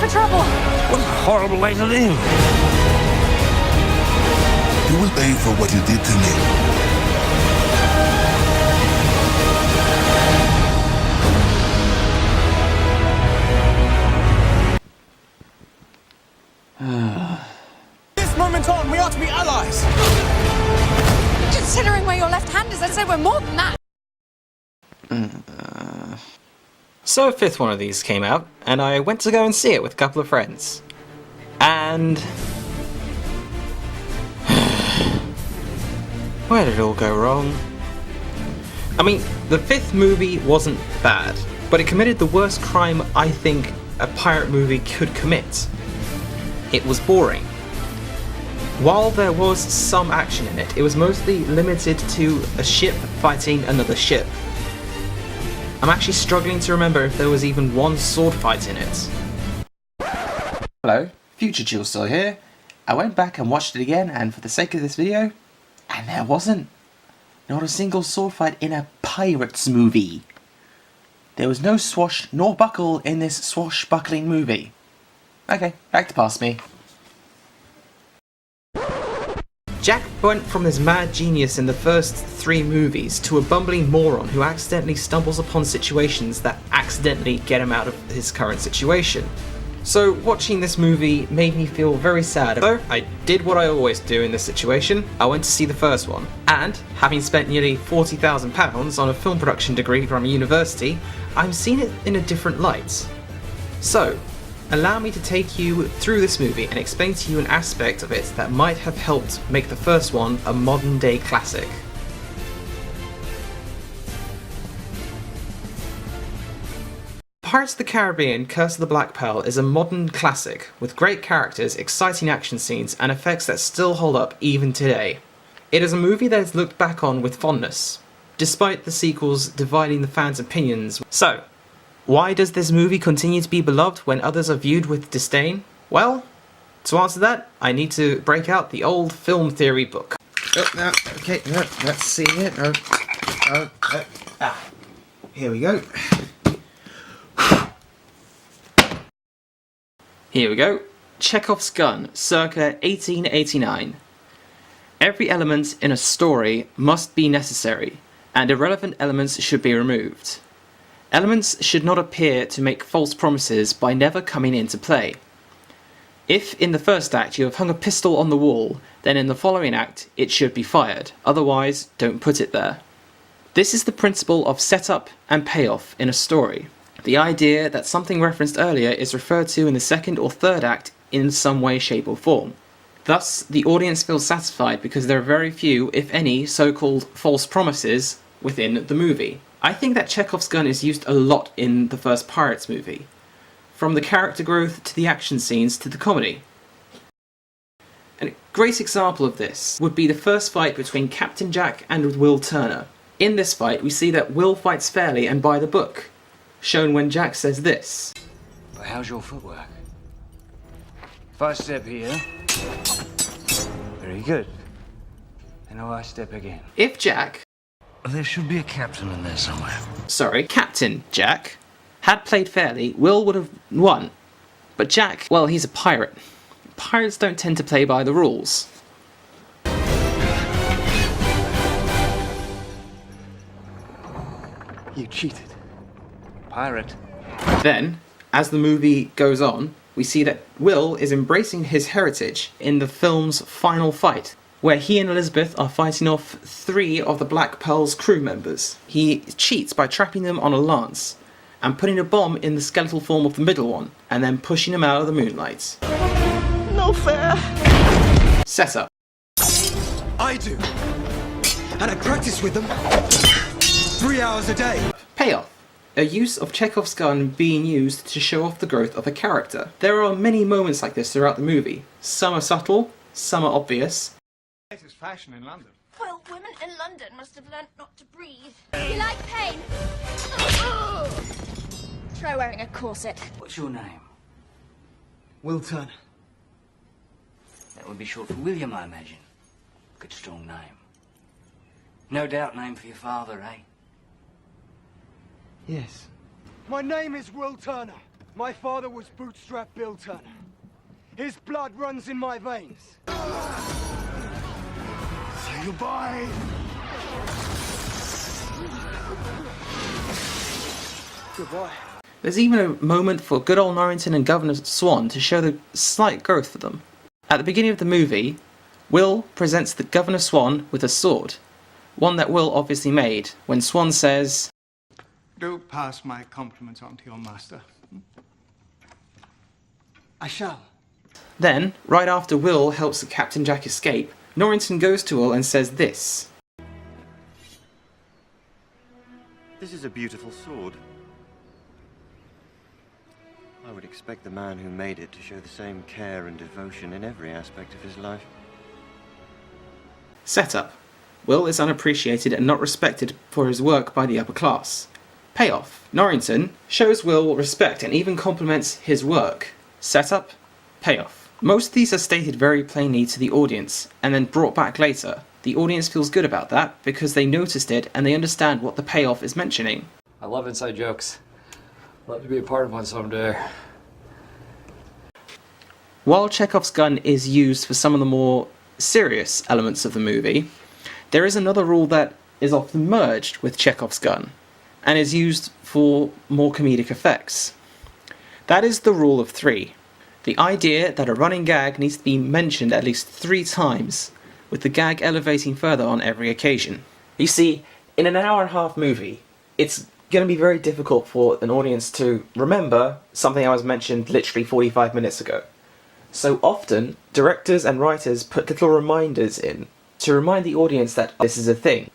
for trouble. What a horrible way to live. You will pay for what you did to me. This moment on, we are to be allies. Considering where your left hand is, I'd say we're more than that. So a fifth one of these came out, and I went to go and see it with a couple of friends. And... where did it all go wrong? I mean, the fifth movie wasn't bad, but it committed the worst crime I think a pirate movie could commit. It was boring. While there was some action in it, it was mostly limited to a ship fighting another ship. I'm actually struggling to remember if there was even one sword fight in it. Hello, Future Chill still here. I went back and watched it again, and for the sake of this video, and there wasn't not a single sword fight in a pirates movie. There was no swash nor buckle in this swashbuckling movie. Okay, back to past me. Jack went from this mad genius in the first 3 movies to a bumbling moron who accidentally stumbles upon situations that accidentally get him out of his current situation. So watching this movie made me feel very sad. So I did what I always do in this situation. I went to see the first one, and having spent nearly £40,000 on a film production degree from a university, I'm seeing it in a different light. So allow me to take you through this movie and explain to you an aspect of it that might have helped make the first one a modern day classic. Pirates of the Caribbean: Curse of the Black Pearl is a modern classic with great characters, exciting action scenes, and effects that still hold up even today. It is a movie that is looked back on with fondness, despite the sequels dividing the fans' opinions. So, why does this movie continue to be beloved when others are viewed with disdain? Well, to answer that, I need to break out the old film theory book. Let's see it. Here we go. Here we go. Chekhov's gun, circa 1889. Every element in a story must be necessary, and irrelevant elements should be removed. Elements should not appear to make false promises by never coming into play. If in the first act you have hung a pistol on the wall, then in the following act it should be fired, otherwise don't put it there. This is the principle of setup and payoff in a story. The idea that something referenced earlier is referred to in the second or third act in some way, shape or form. Thus, the audience feels satisfied because there are very few, if any, so-called false promises within the movie. I think that Chekhov's gun is used a lot in the first Pirates movie, from the character growth to the action scenes to the comedy. And a great example of this would be the first fight between Captain Jack and Will Turner. In this fight, we see that Will fights fairly and by the book, shown when Jack says this. But how's your footwork? If I step here, very good. And now I step again. If Jack... There should be a captain in there somewhere. Sorry, Captain Jack had played fairly, Will would have won. But Jack, well, he's a pirate. Pirates don't tend to play by the rules. You cheated. Pirate. Then, as the movie goes on, we see that Will is embracing his heritage in the film's final fight, where he and Elizabeth are fighting off 3 of the Black Pearl's crew members. He cheats by trapping them on a lance, and putting a bomb in the skeletal form of the middle one, and then pushing them out of the moonlight. No fair. Setup. I do. And I practice with them 3 hours a day. Payoff. A use of Chekhov's gun being used to show off the growth of a character. There are many moments like this throughout the movie. Some are subtle, some are obvious. Latest fashion in London. Well, women in London must have learnt not to breathe. You like pain? Try wearing a corset. What's your name? Will Turner. That would be short for William, I imagine. Good strong name. No doubt name for your father, eh? Yes. My name is Will Turner. My father was Bootstrap Bill Turner. His blood runs in my veins. Say goodbye. Goodbye. There's even a moment for good old Norrington and Governor Swan to show the slight growth for them. At the beginning of the movie, Will presents the Governor Swan with a sword, one that Will obviously made, when Swan says, "Do pass my compliments on to your master." I shall. Then, right after Will helps Captain Jack escape, Norrington goes to Will and says this. This is a beautiful sword. I would expect the man who made it to show the same care and devotion in every aspect of his life. Setup. Will is unappreciated and not respected for his work by the upper class. Payoff. Norrington shows Will respect and even compliments his work. Setup. Payoff. Most of these are stated very plainly to the audience and then brought back later. The audience feels good about that because they noticed it and they understand what the payoff is mentioning. I love inside jokes. Love to be a part of one someday. While Chekhov's gun is used for some of the more serious elements of the movie, there is another rule that is often merged with Chekhov's gun and is used for more comedic effects. That is the rule of 3. The idea that a running gag needs to be mentioned at least 3 times, with the gag elevating further on every occasion. You see, in an hour-and-a-half movie, it's going to be very difficult for an audience to remember something I was mentioned literally 45 minutes ago. So often, directors and writers put little reminders in to remind the audience that this is a thing.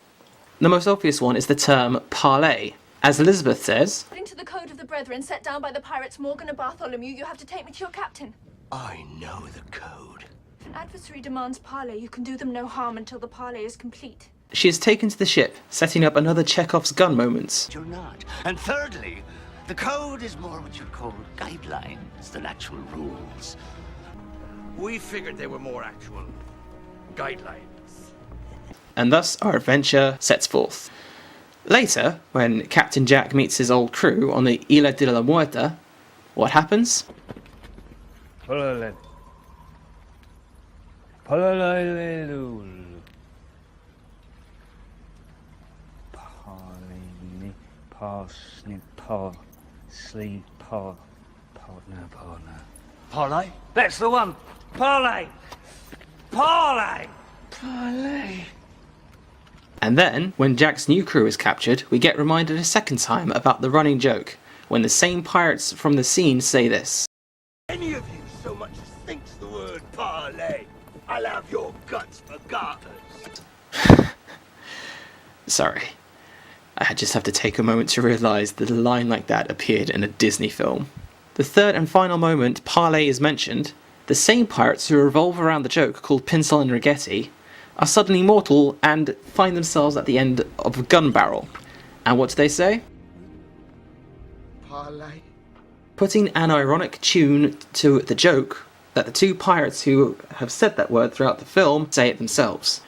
The most obvious one is the term parlay. As Elizabeth says, According to the code of the Brethren set down by the pirates Morgan and Bartholomew, you have to take me to your captain. I know the code. If an adversary demands parley, you can do them no harm until the parley is complete. she is taken to the ship, setting up another Chekhov's gun moment. You're not. And thirdly, the code is more what you'd call guidelines than actual rules. We figured they were more actual guidelines. And thus our adventure sets forth. Later, when Captain Jack meets his old crew on the Isla de la Muerta, what happens? Parlay? That's the one. Parlay. Parlay. Parlay. And then, when Jack's new crew is captured, we get reminded a second time about the running joke, when the same pirates from the scene say this. Any of you so much as thinks the word parlay, I'll have your guts for garters. Sorry. I just have to take a moment to realise that a line like that appeared in a Disney film. The third and final moment parlay is mentioned. The same pirates who revolve around the joke called Pinsel and Rigetti are suddenly mortal and find themselves at the end of a gun barrel. And what do they say? Parlay. Putting an ironic tune to the joke that the two pirates who have said that word throughout the film say it themselves.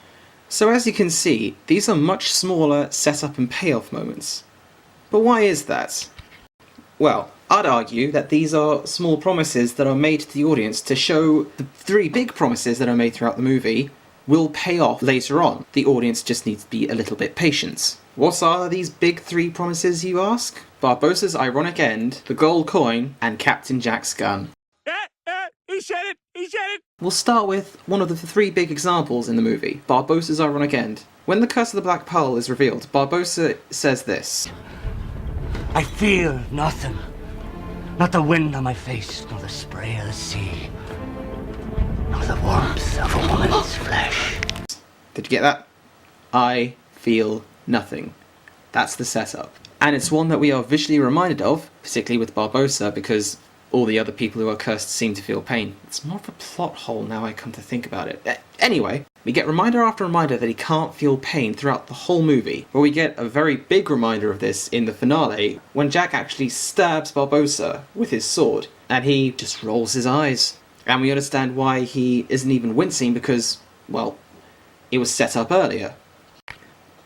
So as you can see, these are much smaller setup and payoff moments. But why is that? Well, I'd argue that these are small promises that are made to the audience to show the three big promises that are made throughout the movie will pay off later on. The audience just needs to be a little bit patient. What are these big three promises, you ask? Barbossa's ironic end, the gold coin, and Captain Jack's gun. He said it! He said it! We'll start with one of the three big examples in the movie, Barbossa's ironic end. When the Curse of the Black Pearl is revealed, Barbossa says this. I feel nothing. Not the wind on my face, nor the spray of the sea, nor the warmth of a woman's flesh. Did you get that? I feel nothing. That's the setup. And it's one that we are visually reminded of, particularly with Barbossa, because all the other people who are cursed seem to feel pain. It's more of a plot hole now I come to think about it. Anyway, we get reminder after reminder that he can't feel pain throughout the whole movie, where we get a very big reminder of this in the finale, when Jack actually stabs Barbossa with his sword, and he just rolls his eyes. And we understand why he isn't even wincing because, well, it was set up earlier.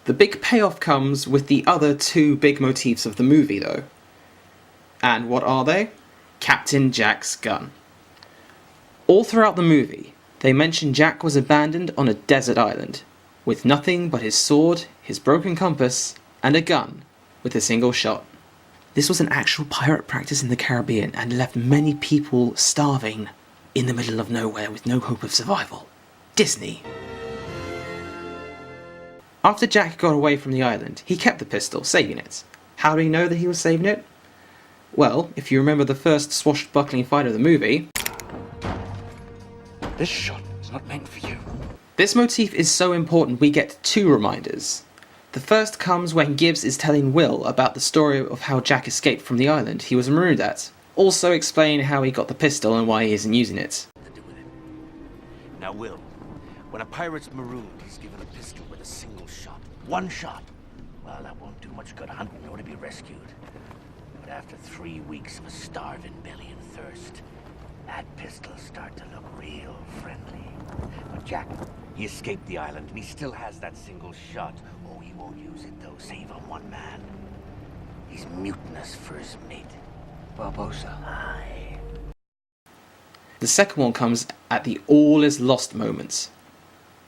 The big payoff comes with the other two big motifs of the movie, though. And what are they? Captain Jack's gun. All throughout the movie, they mention Jack was abandoned on a desert island, with nothing but his sword, his broken compass, and a gun with a single shot. This was an actual pirate practice in the Caribbean and left many people starving in the middle of nowhere with no hope of survival. Disney. After Jack got away from the island, he kept the pistol, saving it. How do we know that he was saving it? Well, if you remember the first swashbuckling fight of the movie, This shot is not meant for you. this motif is so important we get two reminders. The first comes when Gibbs is telling Will about the story of how Jack escaped from the island he was marooned at, also explaining how he got the pistol and why he isn't using it. To do with it. Now, Will, when a pirate's marooned, he's given a pistol with a single shot. One shot. Well, that won't do much good hunting or to be rescued. But after 3 weeks of a starving belly and thirst, that pistol'll start to look real friendly. But Jack, he escaped the island and he still has that single shot. Oh, he won't use it though, save on one man. He's mutinous for his mate. Barbosa. Aye. The second one comes at the all is lost moment,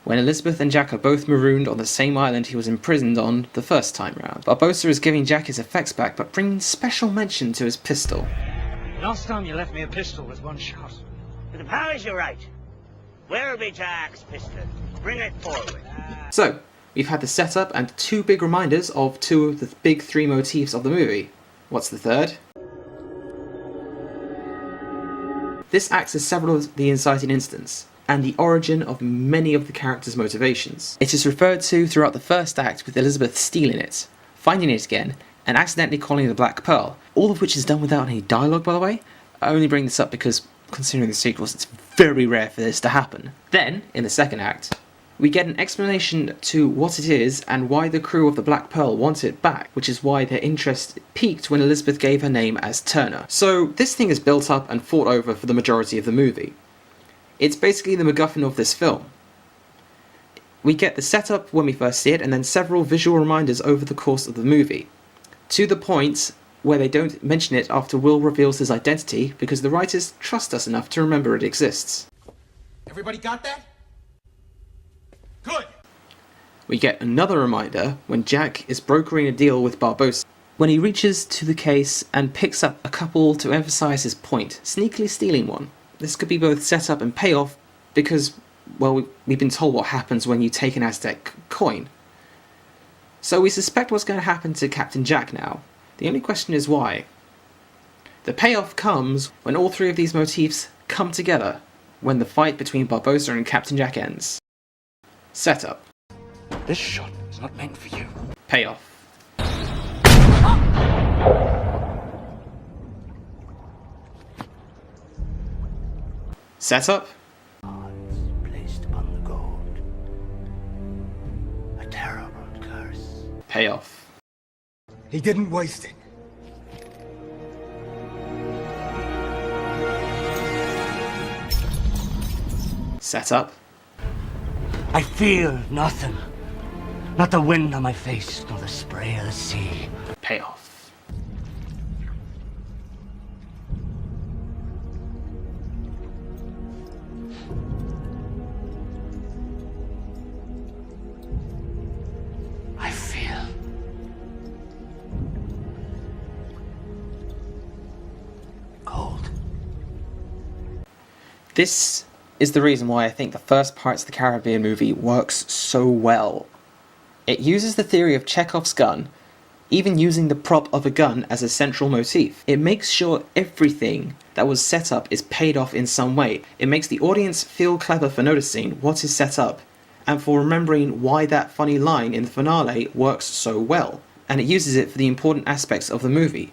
when Elizabeth and Jack are both marooned on the same island he was imprisoned on the first time round. Barbosa is giving Jack his effects back, but bringing special mention to his pistol. Last time you left me a pistol with one shot. With the powers you're right. Where'll be Jack's pistol? Bring it forward. So, we've had the setup and two big reminders of two of the big three motifs of the movie. What's the third? This acts as several of the inciting incidents, and the origin of many of the characters' motivations. It is referred to throughout the first act with Elizabeth stealing it, finding it again, and accidentally calling it the Black Pearl, all of which is done without any dialogue, by the way. I only bring this up because, considering the sequels, it's very rare for this to happen. Then, in the second act, we get an explanation to what it is and why the crew of the Black Pearl want it back, which is why their interest peaked when Elizabeth gave her name as Turner. So this thing is built up and fought over for the majority of the movie. It's basically the MacGuffin of this film. We get the setup when we first see it, and then several visual reminders over the course of the movie, to the point where they don't mention it after Will reveals his identity because the writers trust us enough to remember it exists. Everybody got that? Good! We get another reminder when Jack is brokering a deal with Barbosa, when he reaches to the case and picks up a couple to emphasize his point, sneakily stealing one. This could be both setup and payoff because, well, we've been told what happens when you take an Aztec coin. So we suspect what's going to happen to Captain Jack now. The only question is why. The payoff comes when all three of these motifs come together, when the fight between Barbosa and Captain Jack ends. Setup. This shot is not meant for you. Payoff. Setup. Odds placed upon the gold. A terrible curse. Payoff. He didn't waste it. Setup. I feel nothing. Not the wind on my face, nor the spray of the sea. Payoff. I feel cold. This is the reason why I think the first Pirates of the Caribbean movie works so well. It uses the theory of Chekhov's gun, even using the prop of a gun as a central motif. It makes sure everything that was set up is paid off in some way. It makes the audience feel clever for noticing what is set up, and for remembering why that funny line in the finale works so well. And it uses it for the important aspects of the movie,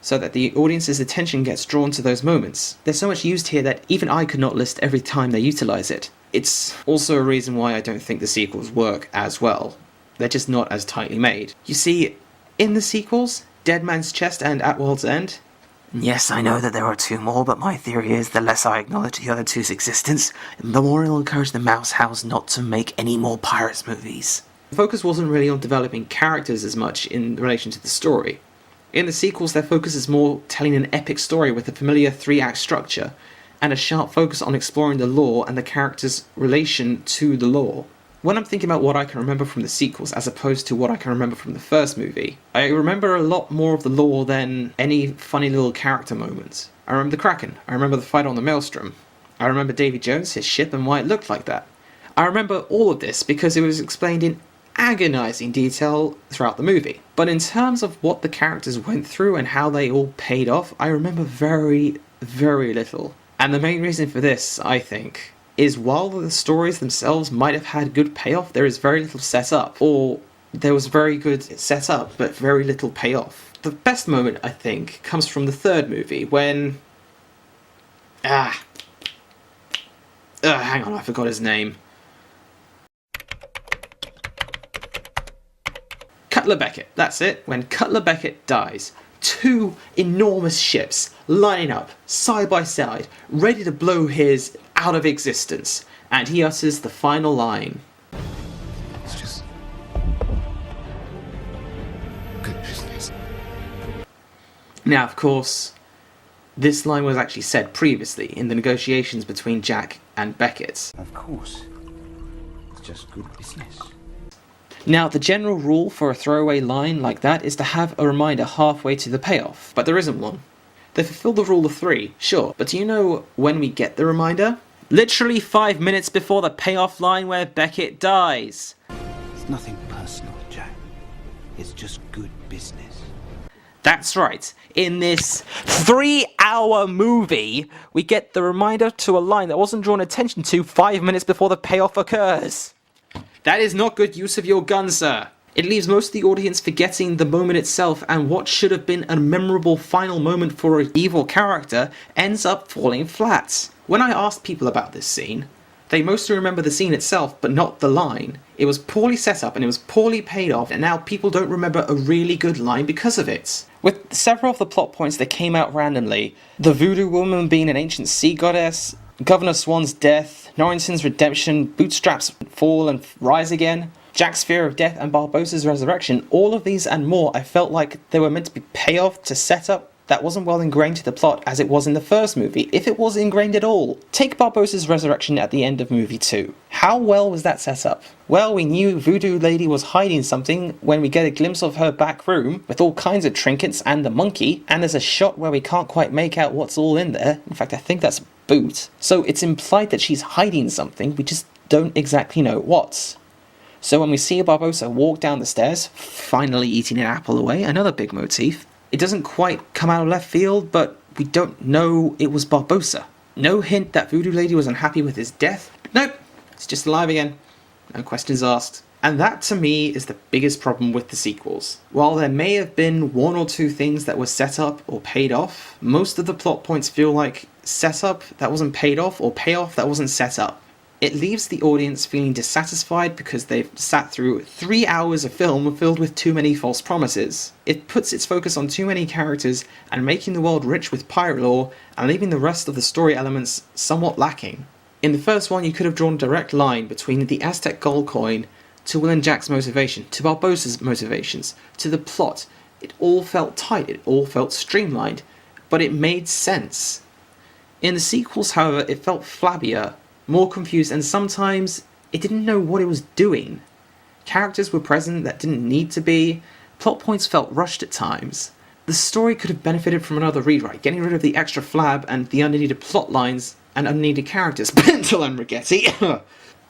so that the audience's attention gets drawn to those moments. There's so much used here that even I could not list every time they utilize it. It's also a reason why I don't think the sequels work as well. They're just not as tightly made. You see, in the sequels, Dead Man's Chest and At World's End, yes, I know that there are two more, but my theory is the less I acknowledge the other two's existence, the more it'll encourage the Mouse House not to make any more Pirates movies. The focus wasn't really on developing characters as much in relation to the story. In the sequels, their focus is more telling an epic story with a familiar 3-act structure, and a sharp focus on exploring the lore and the characters' relation to the lore. When I'm thinking about what I can remember from the sequels as opposed to what I can remember from the first movie, I remember a lot more of the lore than any funny little character moments. I remember the Kraken, I remember the fight on the Maelstrom, I remember Davy Jones, his ship, and why it looked like that. I remember all of this because it was explained in agonizing detail throughout the movie. But in terms of what the characters went through and how they all paid off, I remember very, very little. And the main reason for this, I think, is while the stories themselves might have had good payoff, there is very little setup. Or there was very good setup, but very little payoff. The best moment, I think, comes from the third movie, when... hang on, I forgot his name. Cutler Beckett, that's it. When Cutler Beckett dies, 2 enormous ships lining up, side by side, ready to blow his out of existence, and he utters the final line. It's just good business. Now, of course, this line was actually said previously in the negotiations between Jack and Beckett. Of course. It's just good business. Now, the general rule for a throwaway line like that is to have a reminder halfway to the payoff, but there isn't one. They fulfill the rule of 3, sure, but do you know when we get the reminder? Literally 5 minutes before the payoff line where Beckett dies. It's nothing personal, Jack. It's just good business. That's right. In this 3-hour movie, we get the reminder to a line that wasn't drawn attention to 5 minutes before the payoff occurs. That is not good use of your gun, sir. It leaves most of the audience forgetting the moment itself, and what should have been a memorable final moment for an evil character ends up falling flat. When I asked people about this scene, they mostly remember the scene itself, but not the line. It was poorly set up and it was poorly paid off, and now people don't remember a really good line because of it. With several of the plot points that came out randomly, the voodoo woman being an ancient sea goddess, Governor Swan's death, Norrington's redemption, Bootstrap's fall and rise again, Jack's fear of death, and Barbossa's resurrection, all of these and more I felt like they were meant to be payoff to set up that wasn't well ingrained to the plot as it was in the first movie, if it was ingrained at all. Take Barbossa's resurrection at the end of movie 2. How well was that set up? Well, we knew Voodoo Lady was hiding something when we get a glimpse of her back room with all kinds of trinkets and the monkey, and there's a shot where we can't quite make out what's all in there. In fact, I think that's a boot. So it's implied that she's hiding something, we just don't exactly know what. So when we see Barbossa walk down the stairs, finally eating an apple away, another big motif, it doesn't quite come out of left field, but we don't know it was Barbossa. No hint that Voodoo Lady was unhappy with his death. Nope, it's just alive again. No questions asked. And that, to me, is the biggest problem with the sequels. While there may have been 1 or 2 things that were set up or paid off, most of the plot points feel like setup that wasn't paid off or payoff that wasn't set up. It leaves the audience feeling dissatisfied because they've sat through 3 hours of film filled with too many false promises. It puts its focus on too many characters and making the world rich with pirate lore and leaving the rest of the story elements somewhat lacking. In the first one, you could have drawn a direct line between the Aztec gold coin to Will and Jack's motivation, to Barbossa's motivations, to the plot. It all felt tight, it all felt streamlined, but it made sense. In the sequels, however, it felt flabbier, more confused, and sometimes it didn't know what it was doing. Characters were present that didn't need to be, plot points felt rushed at times. The story could have benefited from another rewrite, getting rid of the extra flab and the unneeded plot lines and unneeded characters. Until I'm Rigetti.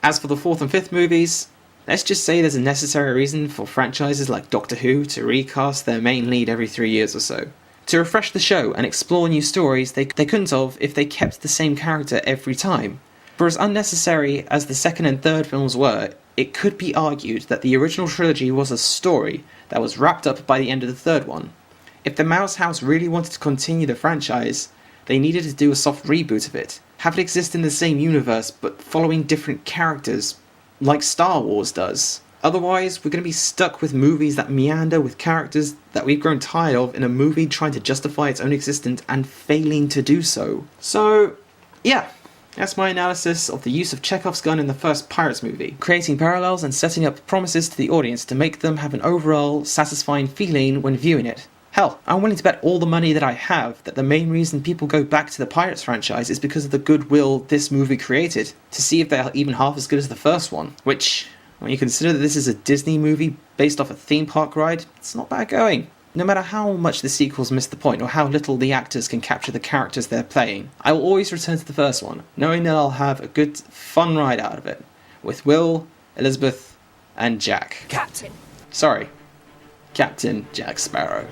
As for the 4th and 5th movies, let's just say there's a necessary reason for franchises like Doctor Who to recast their main lead every 3 years or so. To refresh the show and explore new stories they couldn't have if they kept the same character every time. For as unnecessary as the 2nd and 3rd films were, it could be argued that the original trilogy was a story that was wrapped up by the end of the 3rd one. If the Mouse House really wanted to continue the franchise, they needed to do a soft reboot of it. Have it exist in the same universe, but following different characters, like Star Wars does. Otherwise, we're going to be stuck with movies that meander with characters that we've grown tired of in a movie trying to justify its own existence and failing to do so. So, yeah. That's my analysis of the use of Chekhov's gun in the first Pirates movie, creating parallels and setting up promises to the audience to make them have an overall satisfying feeling when viewing it. Hell, I'm willing to bet all the money that I have that the main reason people go back to the Pirates franchise is because of the goodwill this movie created, to see if they're even half as good as the first one, which, when you consider that this is a Disney movie based off a theme park ride, it's not bad going. No matter how much the sequels miss the point or how little the actors can capture the characters they're playing, I will always return to the first one, knowing that I'll have a good, fun ride out of it, with Will, Elizabeth, and Jack. Captain. Sorry, Captain Jack Sparrow.